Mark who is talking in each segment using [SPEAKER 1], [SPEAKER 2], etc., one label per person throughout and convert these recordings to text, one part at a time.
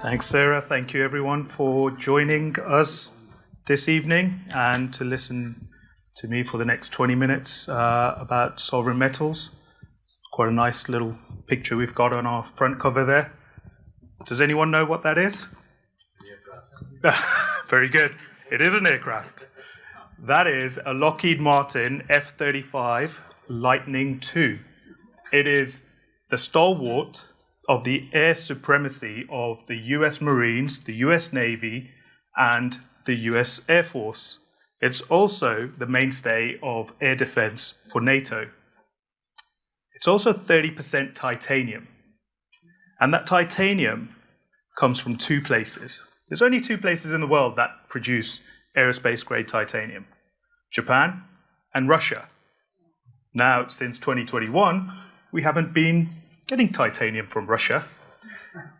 [SPEAKER 1] Thanks, Sarah. Thank you, everyone, for joining us this evening and to listen to me for the next 20 minutes about sovereign metals. Quite a nice little picture we've got on our front cover there. Does anyone know what that is? Very good. It is an aircraft. That is a Lockheed Martin F-35 Lightning II. It is the stalwart of the air supremacy of the US Marines, the US Navy, and the US Air Force. It's also the mainstay of air defense for NATO. It's also 30% titanium. And that titanium comes from two places. There's only two places in the world that produce aerospace-grade titanium: Japan and Russia. Now, since 2021, we haven't been getting titanium from Russia.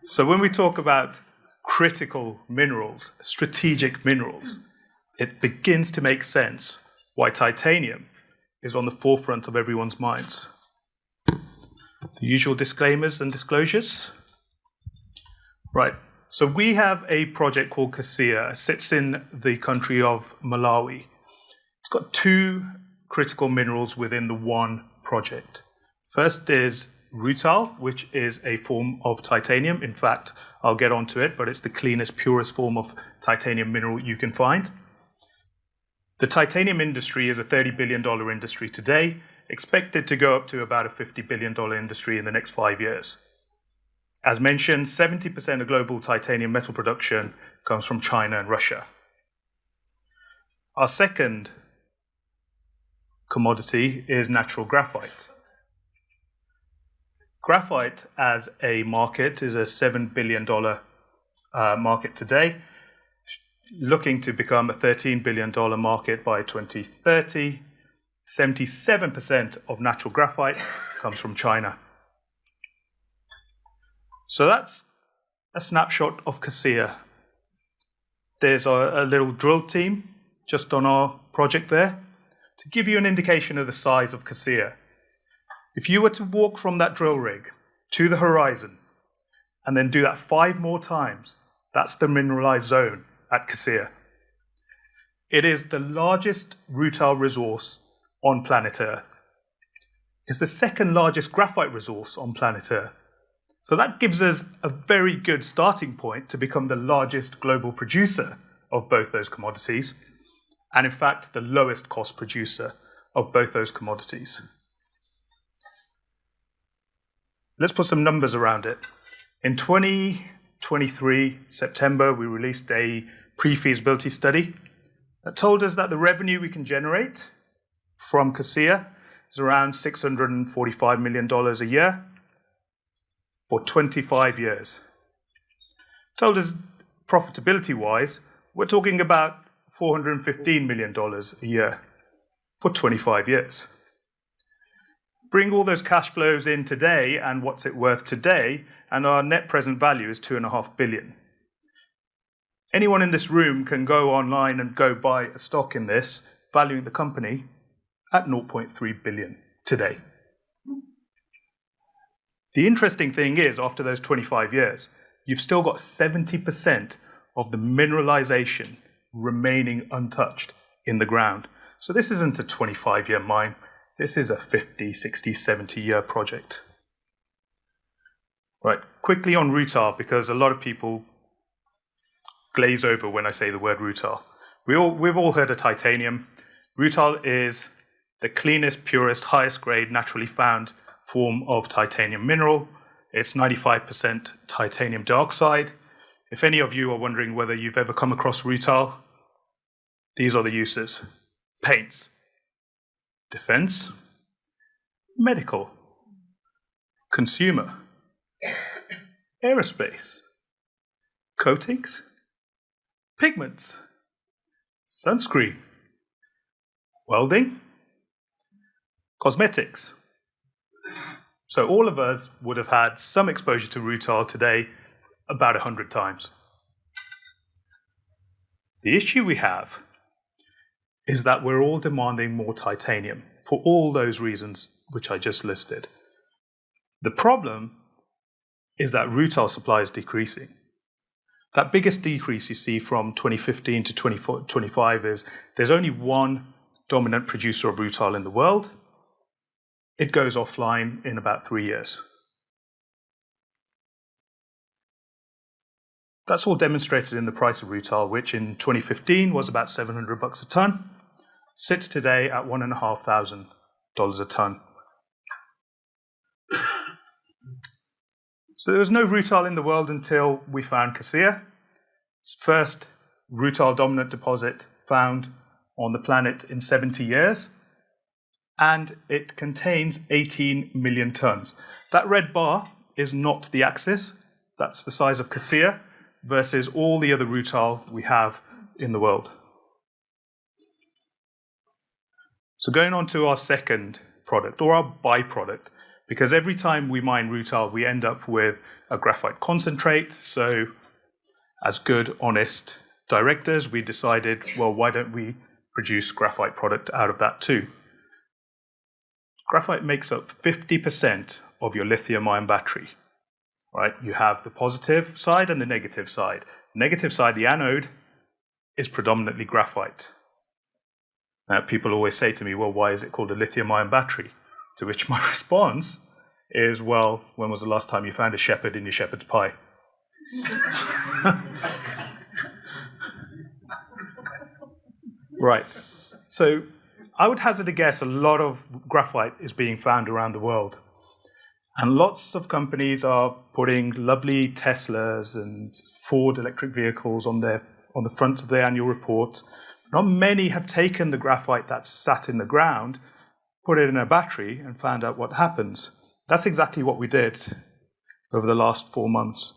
[SPEAKER 1] So when we talk about critical minerals, strategic minerals, it begins to make sense why titanium is on the forefront of everyone's minds. The usual disclaimers and disclosures. Right, so we have a project called CASIA. It sits in the country of Malawi. It's got two critical minerals within the one project. First is rutile, which is a form of titanium. In fact, I'll get onto it, but it's the cleanest, purest form of titanium mineral you can find. The titanium industry is a $30 billion industry today, expected to go up to about a $50 billion industry in the next 5 years. As mentioned, 70% of global titanium metal production comes from China and Russia. Our second commodity is natural graphite. Graphite as a market is a $7 billion market today, looking to become a $13 billion market by 2030. 77% of natural graphite comes from China. So that's a snapshot of CASIA. There's a little drill team just on our project there to give you an indication of the size of CASIA. If you were to walk from that drill rig to the horizon and then do that 5 more times, that's the mineralized zone at CASIA. It is the largest rutile resource on planet Earth. It's the second largest graphite resource on planet Earth. So that gives us a very good starting point to become the largest global producer of both those commodities, and in fact, the lowest cost producer of both those commodities. Let's put some numbers around it. In 2023, September, we released a pre-feasibility study that told us that the revenue we can generate from CASIA is around $645 million a year for 25 years. Told us profitability-wise, we're talking about $415 million a year for 25 years. Bring all those cash flows in today and what's it worth today, and our net present value is $2.5 billion. Anyone in this room can go online and go buy a stock in this, valuing the company at $0.3 billion today. The interesting thing is, after those 25 years, you've still got 70% of the mineralization remaining untouched in the ground. So this isn't a 25-year mine. This is a 50, 60, 70-year project. Right, quickly on rutile, because a lot of people glaze over when I say the word rutile. We've all heard of titanium. Rutile is the cleanest, purest, highest grade, naturally found form of titanium mineral. It's 95% titanium dioxide. If any of you are wondering whether you've ever come across rutile, these are the uses: paints, defense, medical, consumer, aerospace, coatings, pigments, sunscreen, welding, cosmetics. So all of us would have had some exposure to rutile today about 100 times. The issue we have is that we're all demanding more titanium for all those reasons which I just listed. The problem is that rutile supply is decreasing. That biggest decrease you see from 2015 to 2025 is there's only one dominant producer of rutile in the world. It goes offline in about 3 years. That's all demonstrated in the price of rutile, which in 2015 was about $700 a ton, sits today at $1,500 a ton. So there was no rutile in the world until we found Cassia. It's the first rutile dominant deposit found on the planet in 70 years. And it contains 18 million tons. That red bar is not the axis. That's the size of Cassia versus all the other rutile we have in the world. So going on to our second product, or our byproduct, because every time we mine rutile, we end up with a graphite concentrate. So as good, honest directors, we decided, well, why don't we produce graphite product out of that too? Graphite makes up 50% of your lithium-ion battery, right? You have the positive side and the negative side. Negative side, the anode, is predominantly graphite. Now, people always say to me, well, why is it called a lithium-ion battery? To which my response is, well, when was the last time you found a shepherd in your shepherd's pie? Right. So I would hazard a guess a lot of graphite is being found around the world. And lots of companies are putting lovely Teslas and Ford electric vehicles on the front of their annual report. Not many have taken the graphite that's sat in the ground, put it in a battery, and found out what happens. That's exactly what we did over the last 4 months.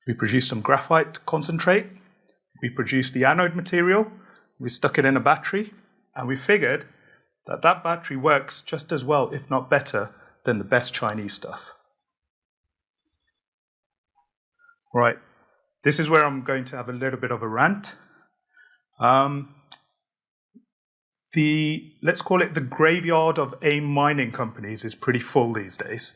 [SPEAKER 1] We produced some graphite concentrate, we produced the anode material, we stuck it in a battery, and we figured that that battery works just as well, if not better, than the best Chinese stuff. Right, this is where I'm going to have a little bit of a rant. Let's call it the graveyard of AIM mining companies is pretty full these days,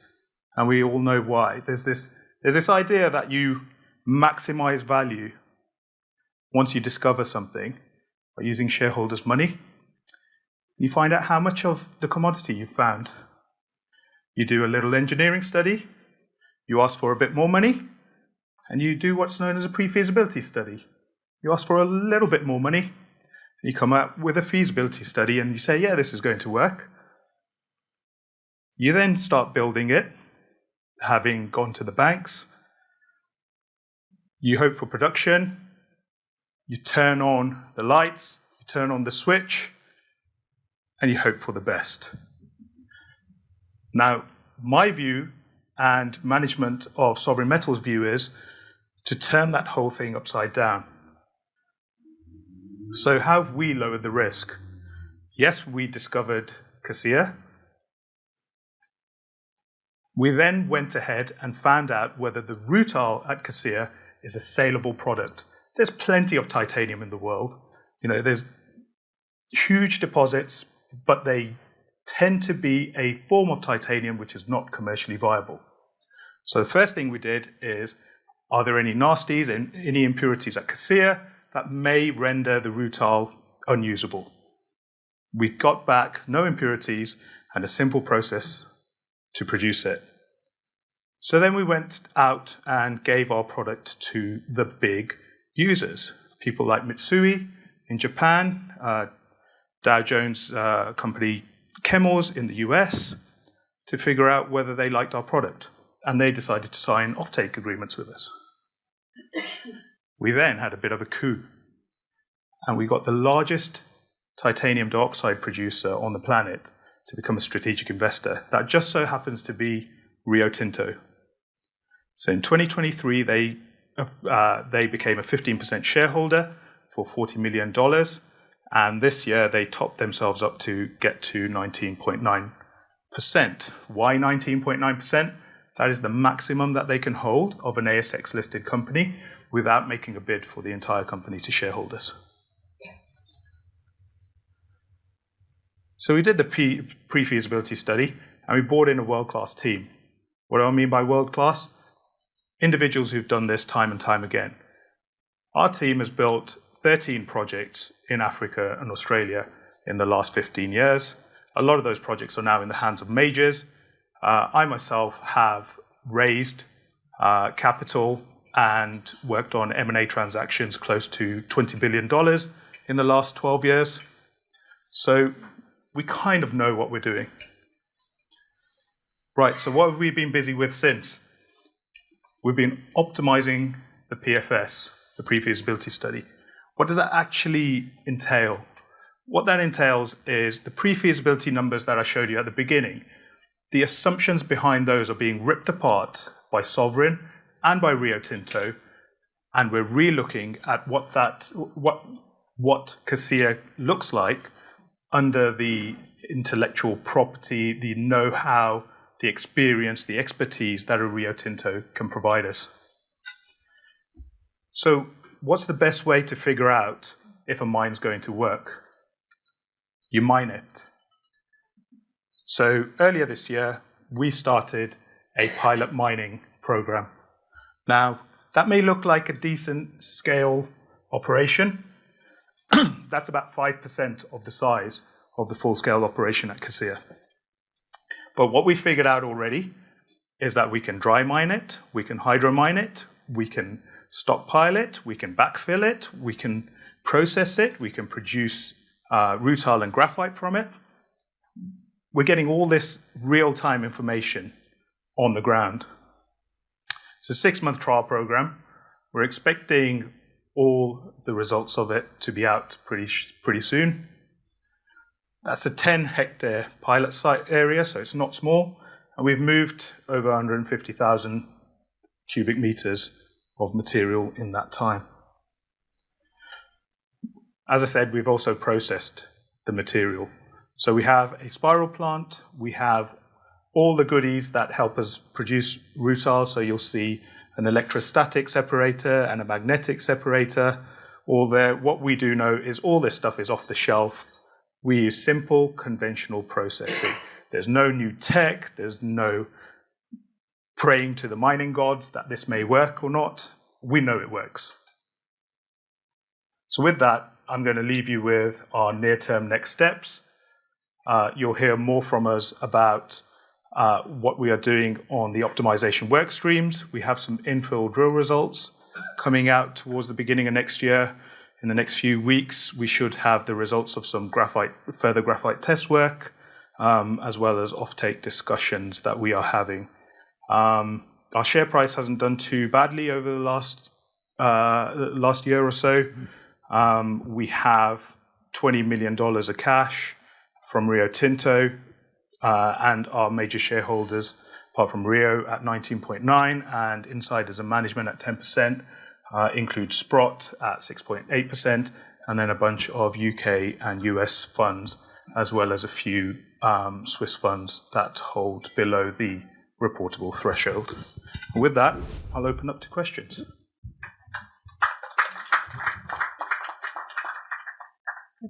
[SPEAKER 1] and we all know why. There's this idea that you maximize value once you discover something by using shareholders' money. You find out how much of the commodity you've found. You do a little engineering study, you ask for a bit more money, and you do what's known as a pre-feasibility study. You ask for a little bit more money, you come out with a feasibility study and you say, yeah, this is going to work. You then start building it, having gone to the banks. You hope for production. You turn on the lights, you turn on the switch, and you hope for the best. Now, my view and management of Sovereign Metals' view is to turn that whole thing upside down. So how have we lowered the risk? Yes, we discovered Cassia. We then went ahead and found out whether the rutile at Cassia is a saleable product. There's plenty of titanium in the world. There's huge deposits, but they tend to be a form of titanium which is not commercially viable. So the first thing we did is, are there any nasties and any impurities at Cassia that may render the rutile unusable? We got back no impurities and a simple process to produce it. So then we went out and gave our product to the big users, people like Mitsui in Japan, Dow Jones company Chemours in the US, to figure out whether they liked our product. And they decided to sign offtake agreements with us. We then had a bit of a coup, and we got the largest titanium dioxide producer on the planet to become a strategic investor. That just so happens to be Rio Tinto. So in 2023, they became a 15% shareholder for $40 million, and this year they topped themselves up to get to 19.9%. Why 19.9%? That is the maximum that they can hold of an ASX-listed company without making a bid for the entire company to shareholders. So we did the pre-feasibility study, and we brought in a world-class team. What do I mean by world-class? Individuals who've done this time and time again. Our team has built 13 projects in Africa and Australia in the last 15 years. A lot of those projects are now in the hands of majors. I myself have raised capital and worked on M&A transactions close to $20 billion in the last 12 years. So we kind of know what we're doing. Right, so what have we been busy with since? We've been optimizing the PFS, the pre-feasibility study. What does that actually entail? What that entails is the pre-feasibility numbers that I showed you at the beginning. The assumptions behind those are being ripped apart by Sovereign and by Rio Tinto, and we're re-looking at what Cassia looks like under the intellectual property, the know-how, the experience, the expertise that a Rio Tinto can provide us. So what's the best way to figure out if a mine's going to work? You mine it. So earlier this year, we started a pilot mining program. Now, that may look like a decent scale operation. That's about 5% of the size of the full-scale operation at Cassia. But what we figured out already is that we can dry mine it, we can hydro mine it, we can stockpile it, we can backfill it, we can process it, we can produce rutile and graphite from it. We're getting all this real-time information on the ground. It's a 6-month trial program. We're expecting all the results of it to be out pretty soon. That's a 10-hectare pilot site area, so it's not small. And we've moved over 150,000 cubic meters of material in that time. As I said, we've also processed the material. So we have a spiral plant, we have all the goodies that help us produce rutile, so you'll see an electrostatic separator and a magnetic separator. All there. What we do know is all this stuff is off the shelf. We use simple, conventional processing. There's no new tech, there's no praying to the mining gods that this may work or not. We know it works. So with that, I'm going to leave you with our near-term next steps. You'll hear more from us about what we are doing on the optimization work streams. We have some infill drill results coming out towards the beginning of next year. In the next few weeks, we should have the results of some further graphite test work, as well as offtake discussions that we are having. Our share price hasn't done too badly over the last year or so. We have $20 million of cash from Rio Tinto, and our major shareholders, apart from Rio, at 19.9%, and insiders and management at 10%, include Sprott at 6.8%, and then a bunch of UK and US funds, as well as a few Swiss funds that hold below the reportable threshold. And with that, I'll open up to questions.
[SPEAKER 2] So,